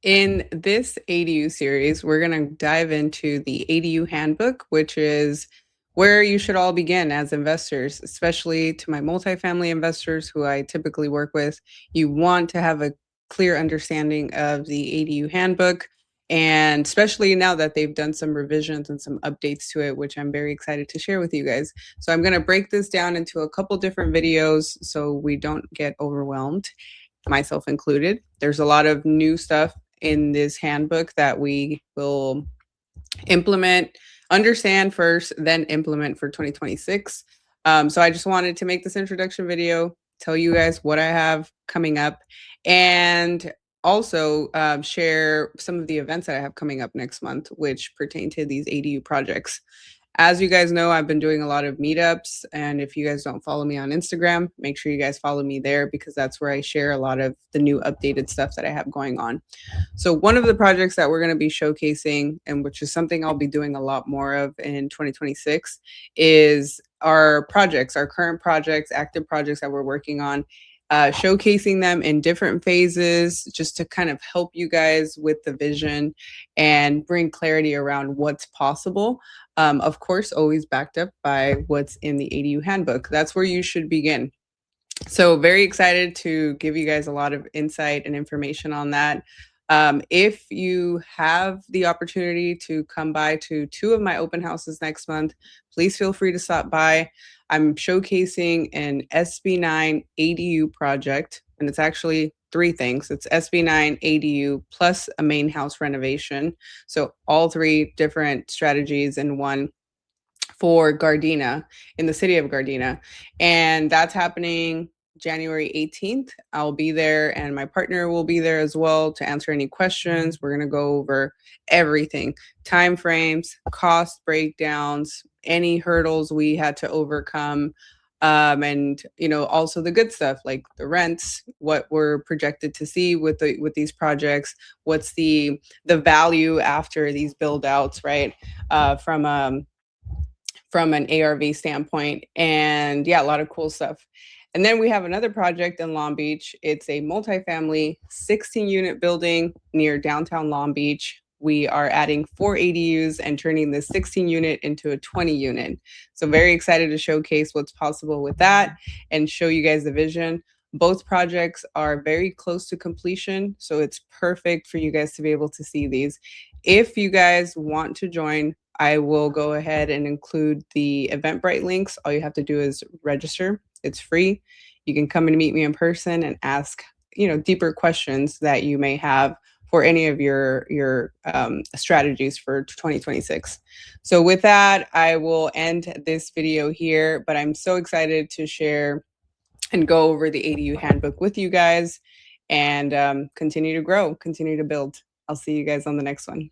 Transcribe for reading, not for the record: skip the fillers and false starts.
In this ADU series, we're going to dive into the ADU handbook, which is where you should all begin as investors, especially to my multifamily investors who I typically work with. You want to have a clear understanding of the ADU handbook, and especially now that they've done some revisions and some updates to it, which I'm very excited to share with you guys. So I'm going to break this down into a couple different videos so we don't get overwhelmed, myself included. There's a lot of new stuff in this handbook that we will implement, understand first, then implement for 2026. So I just wanted to make this introduction video, tell you guys what I have coming up, and also share some of the events that I have coming up next month, which pertain to these ADU projects. As you guys know, I've been doing a lot of meetups, and if you guys don't follow me on Instagram, make sure you guys follow me there because that's where I share a lot of the new updated stuff that I have going on. So one of the projects that we're going to be showcasing, and which is something I'll be doing a lot more of in 2026, is our projects, our current projects, active projects that we're working on, showcasing them in different phases just to kind of help you guys with the vision and bring clarity around what's possible. Of course, always backed up by what's in the ADU handbook. That's where you should begin. So very excited to give you guys a lot of insight and information on that. If you have the opportunity to come by to 2 of my open houses next month, please feel free to stop by. I'm showcasing an SB9 ADU project, and it's actually 3 things. It's SB9 ADU plus a main house renovation. So all 3 different strategies in one for Gardena, in the city of Gardena. And that's happening January 18th. I'll be there and my partner will be there as well to answer any questions. We're going to go over everything, time frames, cost breakdowns, any hurdles we had to overcome, and also the good stuff like the rents, what we're projected to see with these projects, what's the value after these build outs, right? From an ARV standpoint. And yeah, a lot of cool stuff. And then we have another project in Long Beach. It's a multifamily 16-unit building near downtown Long Beach. We are adding 4 ADUs and turning the 16-unit into a 20-unit. So very excited to showcase what's possible with that and show you guys the vision. Both projects are very close to completion, so it's perfect for you guys to be able to see these. If you guys want to join, I will go ahead and include the Eventbrite links. All you have to do is register. It's free. You can come and meet me in person and ask, deeper questions that you may have for any of your strategies for 2026. So with that, I will end this video here, but I'm so excited to share and go over the ADU handbook with you guys and continue to grow, continue to build. I'll see you guys on the next one.